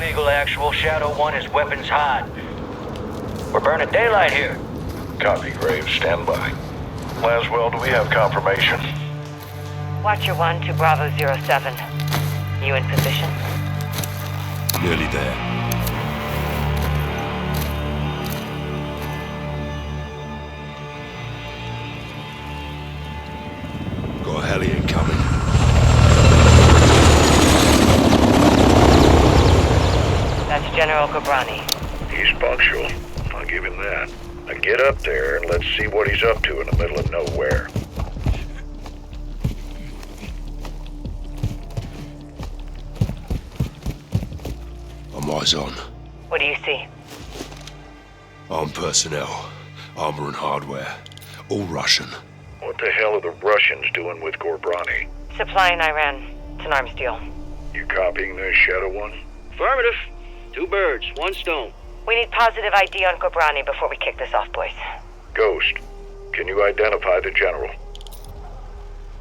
Eagle Actual. Shadow 1 is weapons hot. We're burning daylight here. Copy, Graves. Stand by. Laswell, do we have confirmation? Watcher 1 to Bravo 07. You in position? Nearly there. Got a heli incoming. That's General Ghobrani. He's punctual. I'll give him that. Now get up there and let's see what he's up to in the middle of nowhere. I'm eyes on. What do you see? Armed personnel, armor and hardware, all Russian. What the hell are the Russians doing with Ghobrani? Supplying Iran. It's an arms deal. You copying this, Shadow 1? Affirmative. 2 birds, 1 stone. We need positive ID on Ghobrani before we kick this off, boys. Ghost, can you identify the general?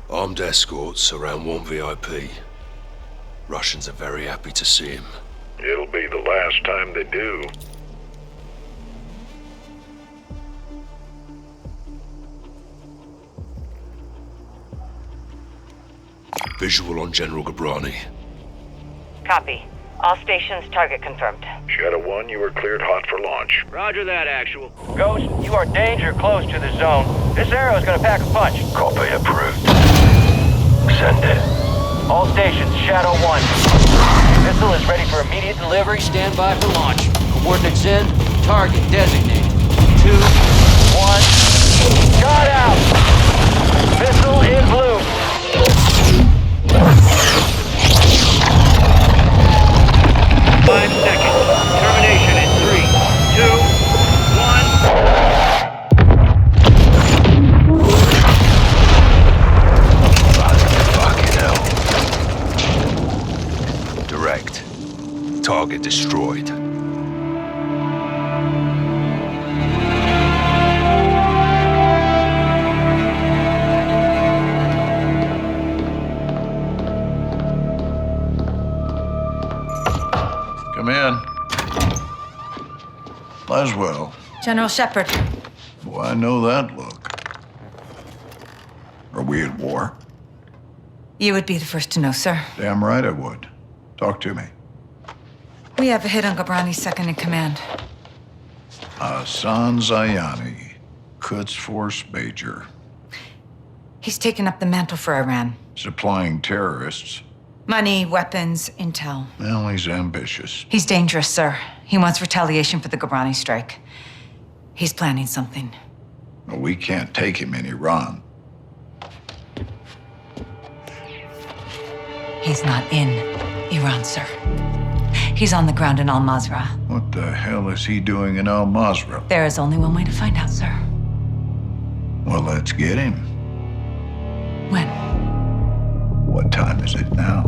Armed escorts around 1 VIP. Russians are very happy to see him. It'll be the last time they do. Visual on General Ghobrani. Copy. All stations target confirmed. Shadow 1, you are cleared hot for launch. Roger that, Actual. Ghost, you are danger close to the zone. This arrow's gonna pack a punch. Copy approved. Send it. All stations, Shadow 1. Missile is ready for immediate delivery. Stand by for launch. Coordinates in. Target designated. 2, 1. Shot out! Missile in blue. 5 seconds. Termination in 3, 2, 1. Fucking hell. Direct. Target destroyed. Come in. Laswell. General Shepard. Boy, I know that look. Are we at war? You would be the first to know, sir. Damn right I would. Talk to me. We have a hit on Ghobrani's second in command. Hassan Zayani, Quds Force Major. He's taken up the mantle for Iran. Supplying terrorists. Money, weapons, intel. Well, he's ambitious. He's dangerous, sir. He wants retaliation for the Ghobrani strike. He's planning something. Well, we can't take him in Iran. He's not in Iran, sir. He's on the ground in Al-Mazrah. What the hell is he doing in Al-Mazrah? There is only one way to find out, sir. Well, let's get him. When? What time is it now?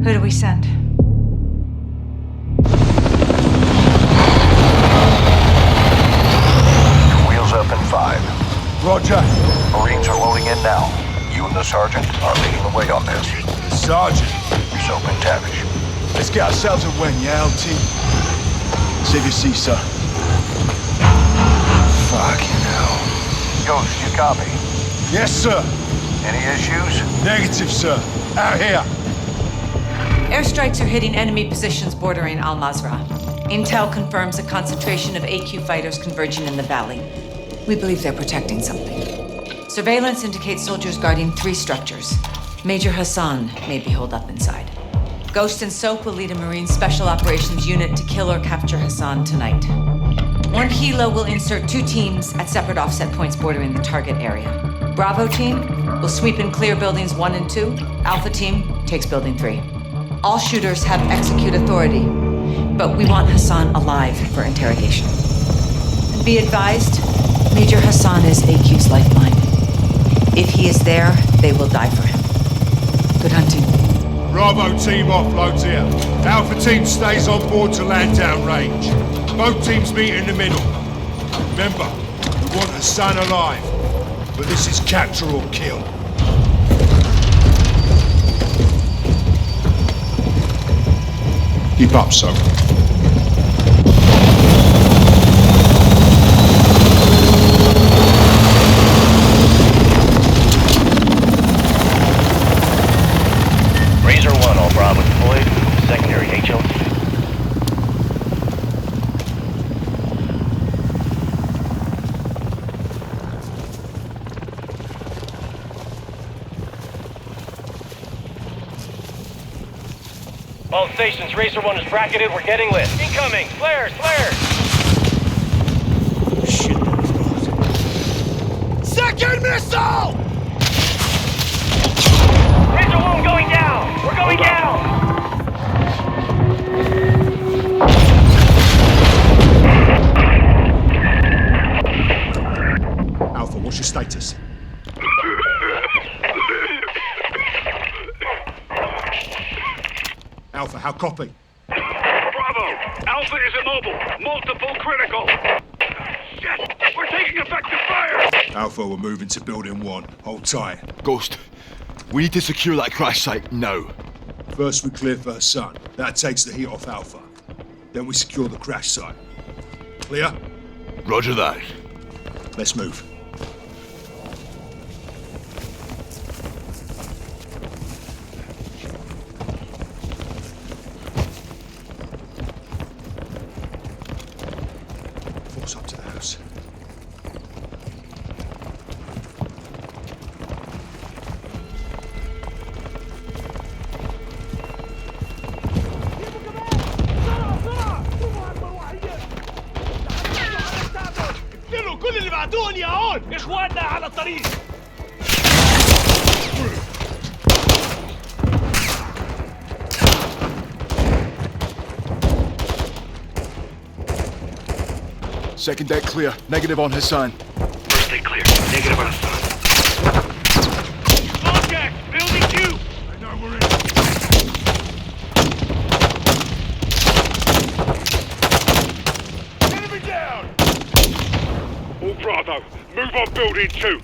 Who do we send? Wheels up in 5. Roger. Marines are loading in now. You and the sergeant are leading the way on this. Sergeant. Soap and Tavish. Let's get ourselves a win, yeah, LT? Save your seat, sir. Fucking hell. Ghost, you copy? Yes, sir. Any issues? Negative, sir. Out here. Airstrikes are hitting enemy positions bordering Al-Mazrah. Intel confirms a concentration of AQ fighters converging in the valley. We believe they're protecting something. Surveillance indicates soldiers guarding 3 structures. Major Hassan may be holed up inside. Ghost and Soap will lead a Marine Special Operations unit to kill or capture Hassan tonight. 1 helo will insert 2 teams at separate offset points bordering the target area. Bravo team will sweep and clear buildings 1 and 2. Alpha team takes building 3. All shooters have execute authority, but we want Hassan alive for interrogation. And be advised, Major Hassan is AQ's lifeline. If he is there, they will die for him. Good hunting. Bravo team offloads here. Alpha team stays on board to land down range. Both teams meet in the middle. Remember, we want Hassan alive, but this is capture or kill. Keep up, Soap. Razor 1, all Bravo deployed. Secondary HLT. All stations, Racer 1 is bracketed, we're getting lit. Incoming! Flares! Flares! Shit, that was close. Second missile! Racer 1 going down! We're going down! Alpha, what's your status? Alpha, how copy? Bravo! Alpha is immobile. Multiple critical. Shit! We're taking effective fire! Alpha, we're moving to building 1. Hold tight. Ghost, we need to secure that crash site now. First we clear for Hassan. That takes the heat off Alpha. Then we secure the crash site. Clear? Roger that. Let's move. Force up to the house. كل اللي بعتوهم يا هون اخواننا على الطريق Second deck clear. Negative on Hassan. First deck clear. Negative on Hassan. Contact! Building 2! I know we're in. Enemy down! All Bravo, move on building 2.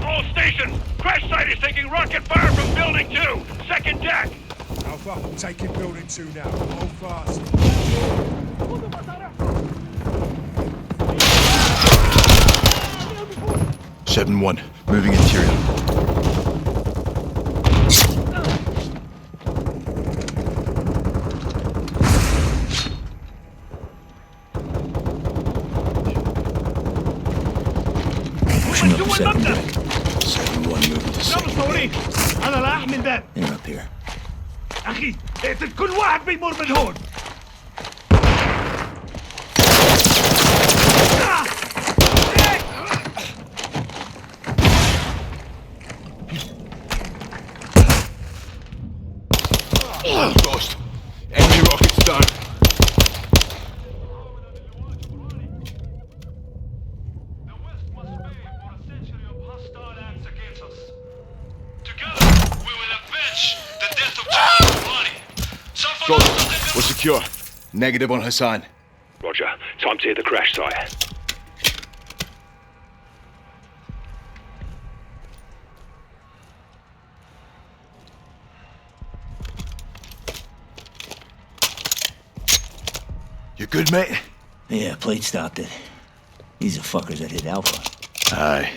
All stations, crash site is taking rocket fire from building 2. Second deck. Alpha, I'm taking building 2 now. Hold fast. 7-1. Moving interior. Pushing up the second deck. 7-1 moving to second deck. انا رايح من باب They're up here. اخي اقتل كل واحد بيمر من هون Ghost. Enemy rockets down. The West must pay for a century of hostile acts against us. Together, we will avenge the death of General Ronnie. Ghost, we're secure. Negative on Hassan. Roger. Time to hit the crash site. You good, mate? Yeah, plate stopped it. These are fuckers that hit Alpha. Aye.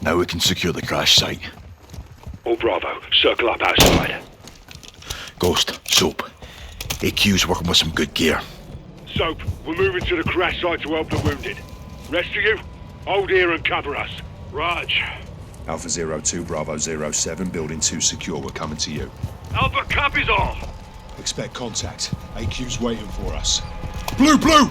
Now we can secure the crash site. All Bravo, circle up outside. Ghost, Soap. AQ's working with some good gear. Soap, we're moving to the crash site to help the wounded. Rest of you, hold here and cover us. Raj. Alpha 02, Bravo 07, building 2 secure. We're coming to you. Alpha copies all. Expect contact. AQ's waiting for us. Blue, blue!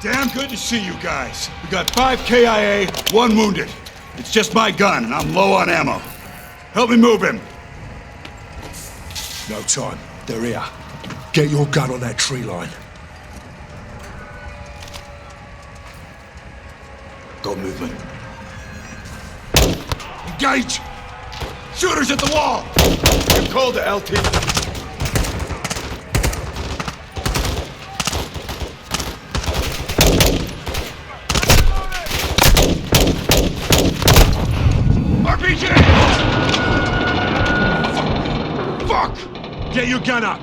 Damn good to see you guys. We got 5 KIA, 1 wounded. It's just my gun, and I'm low on ammo. Help me move him. No time. They're here. Get your gun on that tree line. Got movement. Engage! Shooters at the wall! You called it, LT. RPG! Get your gun up!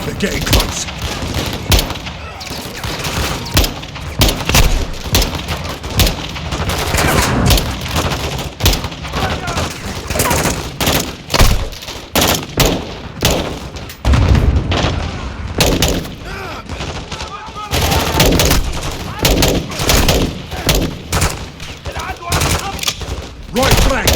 They're getting close. Right flank!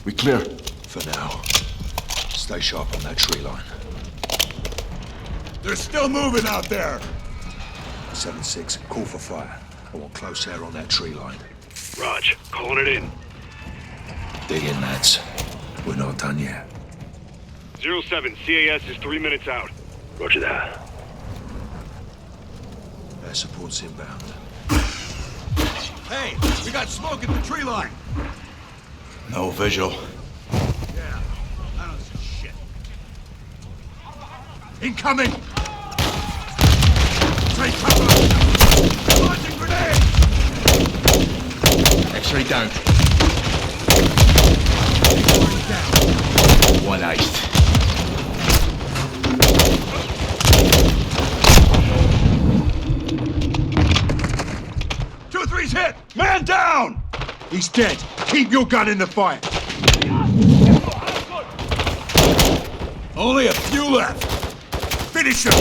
We clear? For now. Stay sharp on that tree line. They're still moving out there! 7-6, call for fire. I want close air on that tree line. Raj, calling it in. Dig in, lads. We're not done yet. 07, CAS is 3 minutes out. Roger that. Air support's inbound. Hey, we got smoke at the tree line! No visual. Yeah, I don't see shit. Incoming! Take cover! Launching grenade! X-ray down. One iced. Two, three's hit! Man down! He's dead. Keep your gun in the fight. Only a few left. Finish him!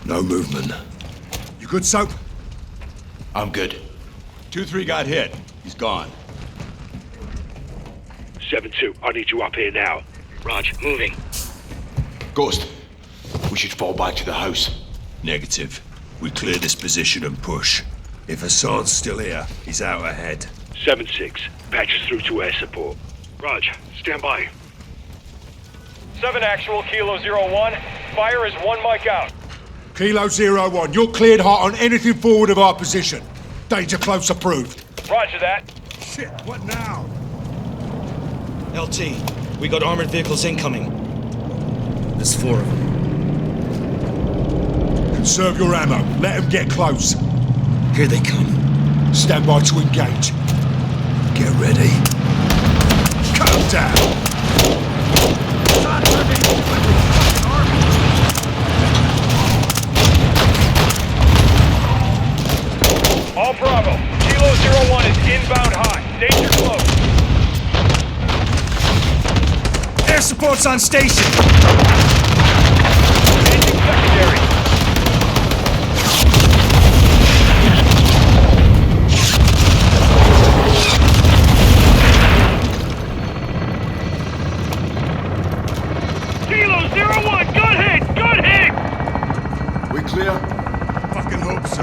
No movement. You good, Soap? I'm good. 2-3 got hit. He's gone. 7-2, I need you up here now. Raj, moving. Ghost, we should fall back to the house. Negative. We clear this position and push. If Hassan's still here, he's out ahead. 7-6, patch us through to air support. Raj, stand by. 7 actual, Kilo 01. Fire is 1 mic out. Kilo 01, you're cleared hot on anything forward of our position. Danger close approved. Roger that. Shit, what now? LT, we got armored vehicles incoming. There's 4 of them. Conserve your ammo. Let them get close. Here they come. Stand by to engage. Get ready. Cut them down. All Bravo, Kilo 01 is inbound high. Danger close. Air support's on station. Engaging secondary. Kilo 01, gun hit! Gun hit! We clear? Fucking hope so.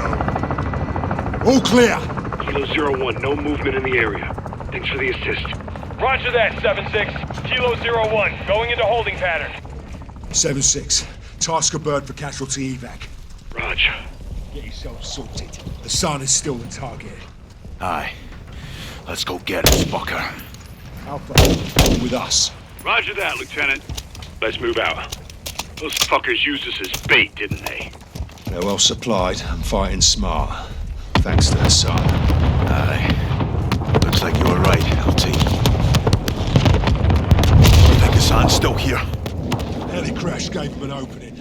All clear. Kilo 01, no movement in the area. Thanks for the assist. Roger that, 7-6. Kilo 01, going into holding pattern. 7-6. Task a bird for casualty evac. Raj. Get yourself sorted. The sun is still the target. Aye. Let's go get this fucker. Alpha, with us. Roger that, Lieutenant. Let's move out. Those fuckers used us as bait, didn't they? They're well supplied and fighting smart. Thanks to the sun. Aye. Looks like you were right, LT. You think Hassan's still here? Heli crash gave them an opening.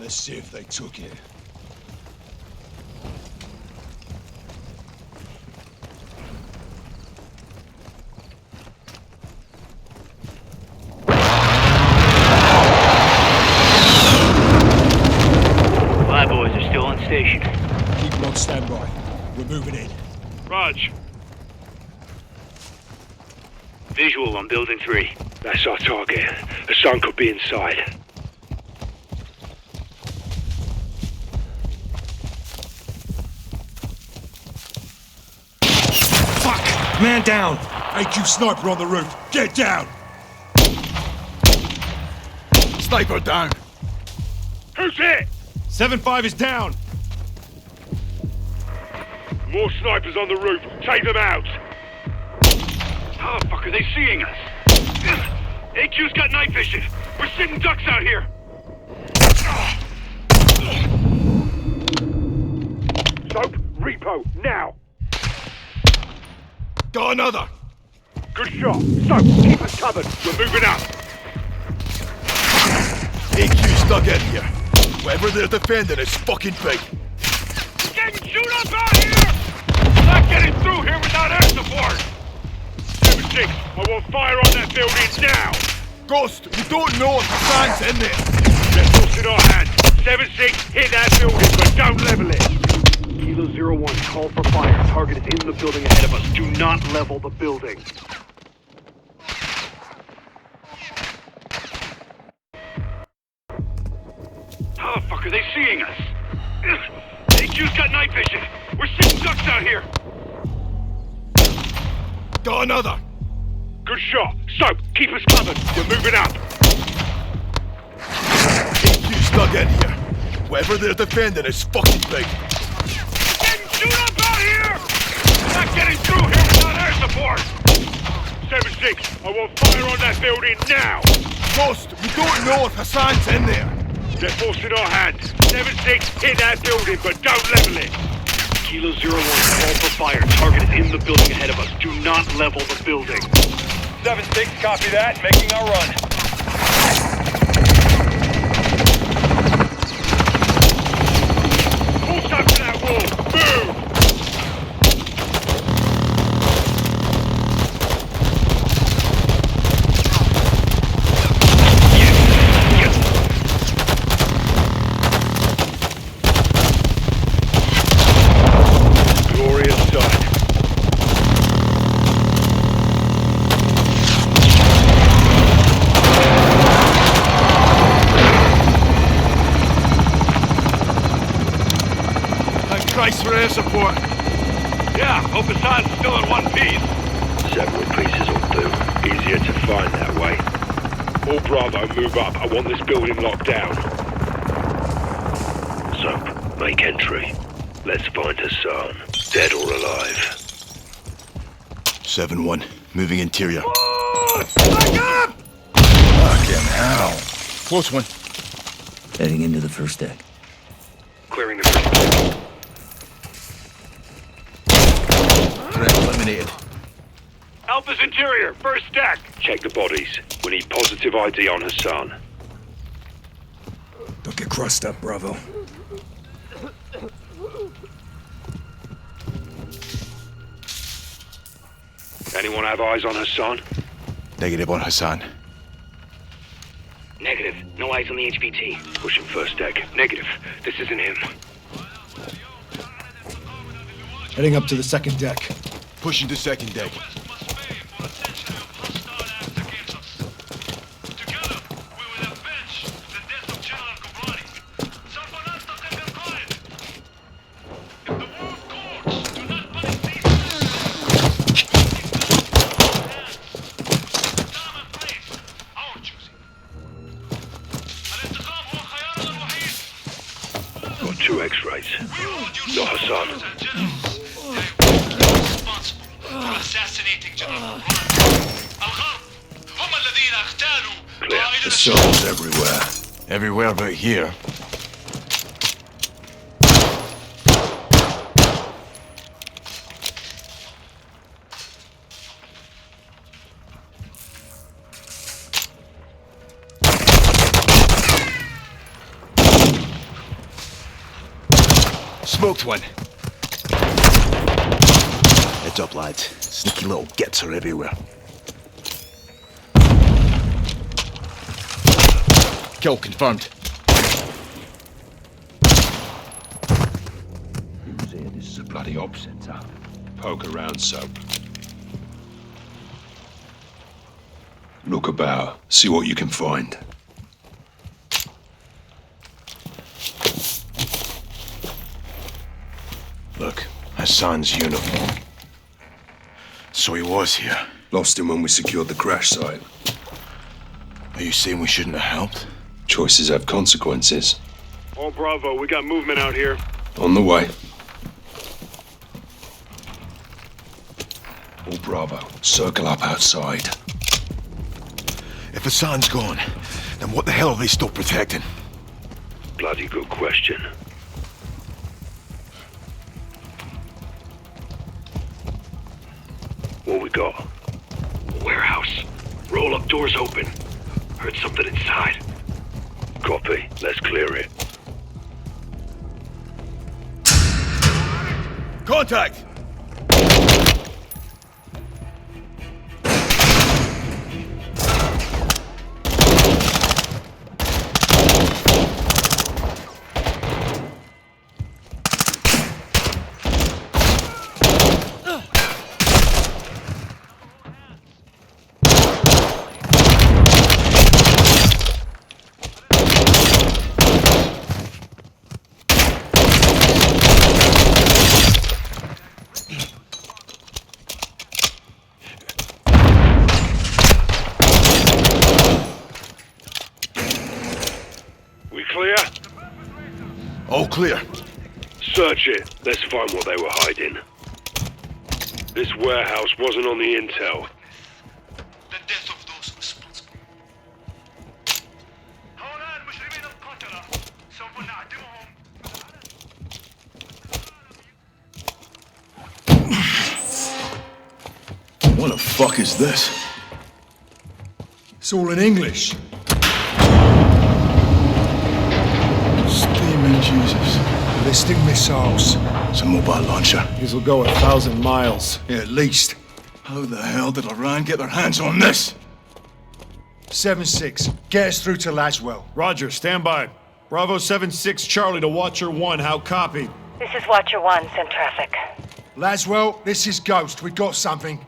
Let's see if they took it. My boys are still on station. Keep them on standby. We're moving in. Raj. Visual on building 3. That's our target. The sun could be inside. Fuck! Man down! AQ sniper on the roof. Get down! Sniper down. Who's hit? 7-5 is down. More snipers on the roof. Take them out. How the fuck are they seeing us? AQ's got night vision. We're sitting ducks out here. Soap, repo, now. Got another. Good shot. Soap, keep us covered. We're moving up. AQ stuck in here. Whatever they're defending is fucking big. Getting chewed up out here! Not getting through here without air support! 7-6, I want fire on that building now! Ghost, you don't know if Hassan's in there. They're close in our hands. 7-6, hit that building, but don't level it! Kilo 01, call for fire. Target is in the building ahead of us. Do not level the building. How the fuck are they seeing us? AQ's got night vision. We're sitting ducks out here. Got another. Good shot. Soap, keep us covered. We're moving up. AQ stuck in here. Whatever they're defending is fucking big. Getting chewed up out here! Not getting through here without air support! 7-6, I want fire on that building now! Ghost, we don't know if Hassan's in there. They're forcing our hand. 7-6, hit that building, but don't level it. Kilo 01, call for fire. Target is in the building ahead of us. Do not level the building. 7-6, copy that. Making our run. Pull up to that wall. Move! Christ for air support. Yeah, hope Hassan's still in one piece. Several pieces will do. Easier to find that way. All Bravo, move up. I want this building locked down. Soap, make entry. Let's find Hassan. Dead or alive. 7-1, moving interior. Back up! Fucking hell. Close one. Heading into the first deck. Clearing the first deck. Threat eliminated. Alpha's interior, first deck. Check the bodies. We need positive ID on Hassan. Don't get crossed up, Bravo. Anyone have eyes on Hassan? Negative on Hassan. Negative. No eyes on the HVT. Pushing first deck. Negative. This isn't him. Heading up to the second deck. Pushing to second deck. Got 2 X-rays. Not Hassan. The souls everywhere. Everywhere but here. Smoked one. Heads up, lads. Sneaky little gets are everywhere. Kill confirmed. Who's here? This is a bloody op center. Poke around, Soap. Look about. See what you can find. Look, Hassan's uniform. So he was here. Lost him when we secured the crash site. Are you saying we shouldn't have helped? Choices have consequences. All Bravo, we got movement out here. On the way. All Bravo, circle up outside. If Hassan's gone, then what the hell are they still protecting? Bloody good question. What we got? Warehouse. Roll up doors open. Heard something inside. Copy. Let's clear it. Contact! All clear. Search it. Let's find what they were hiding. This warehouse wasn't on the intel. The death of those responsible. هؤلاء المجرمين القتلة سوف نعدمهم. What the fuck is this? It's all in English. Steaming Jesus. Ballistic missiles. It's a mobile launcher. These will go 1,000 miles. Yeah, at least. How the hell did Iran get their hands on this? 7-6. Get us through to Laswell. Roger, stand by. Bravo 7-6 Charlie to Watcher 1, how copy? This is Watcher 1, send traffic. Laswell, this is Ghost. We got something.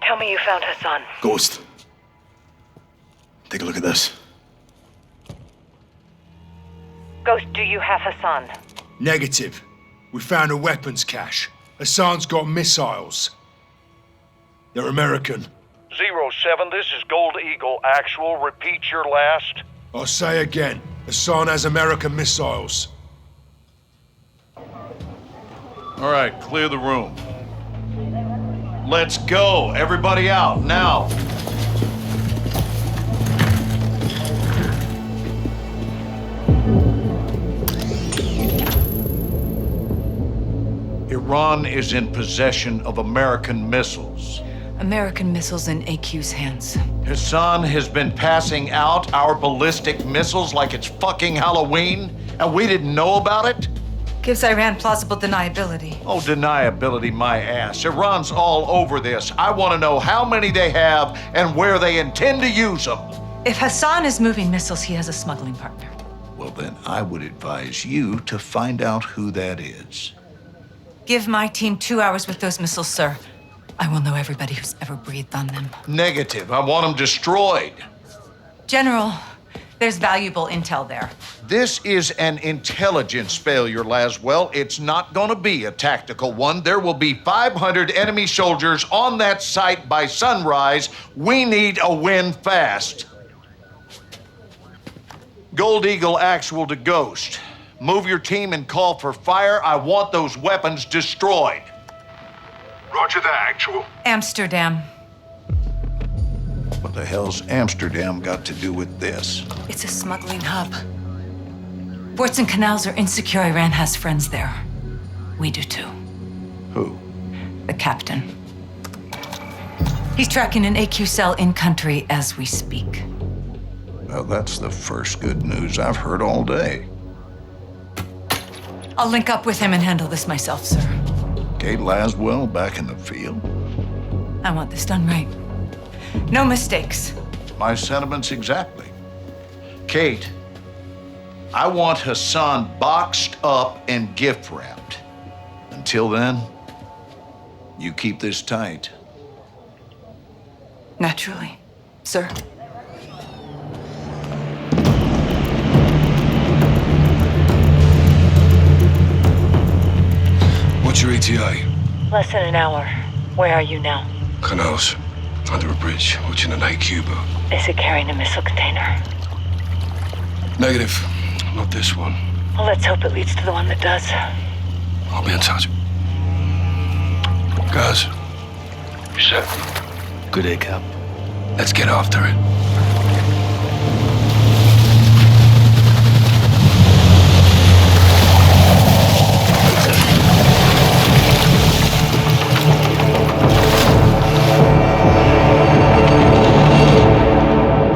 Tell me you found Hassan. Ghost. Take a look at this. Ghost, do you have Hassan? Negative. We found a weapons cache. Hassan's got missiles. They're American. 07, this is Gold Eagle. Actual, repeat your last. I'll say again. Hassan has American missiles. All right, clear the room. Let's go. Everybody out, now. Iran is in possession of American missiles. American missiles in AQ's hands. Hassan has been passing out our ballistic missiles like it's fucking Halloween, and we didn't know about it? Gives Iran plausible deniability. Oh, deniability my ass. Iran's all over this. I want to know how many they have and where they intend to use them. If Hassan is moving missiles, he has a smuggling partner. Well, then I would advise you to find out who that is. Give my team 2 hours with those missiles, sir. I will know everybody who's ever breathed on them. Negative. I want them destroyed. General, there's valuable intel there. This is an intelligence failure, Laswell. It's not going to be a tactical one. There will be 500 enemy soldiers on that site by sunrise. We need a win fast. Gold Eagle actual to Ghost. Move your team and call for fire. I want those weapons destroyed. Roger that, actual. Amsterdam. What the hell's Amsterdam got to do with this? It's a smuggling hub. Ports and canals are insecure. Iran has friends there. We do too. Who? The captain. He's tracking an AQ cell in country as we speak. Well, that's the first good news I've heard all day. I'll link up with him and handle this myself, sir. Kate Laswell back in the field? I want this done right. No mistakes. My sentiments exactly. Kate, I want Hassan boxed up and gift wrapped. Until then, you keep this tight. Naturally, sir. What's your ETA? Less than an hour. Where are you now? Canals. Under a bridge, watching an AQ boat. Is it carrying a missile container? Negative. Not this one. Well, let's hope it leads to the one that does. I'll be in touch. Guys, you set? Good day, Cap. Let's get after it.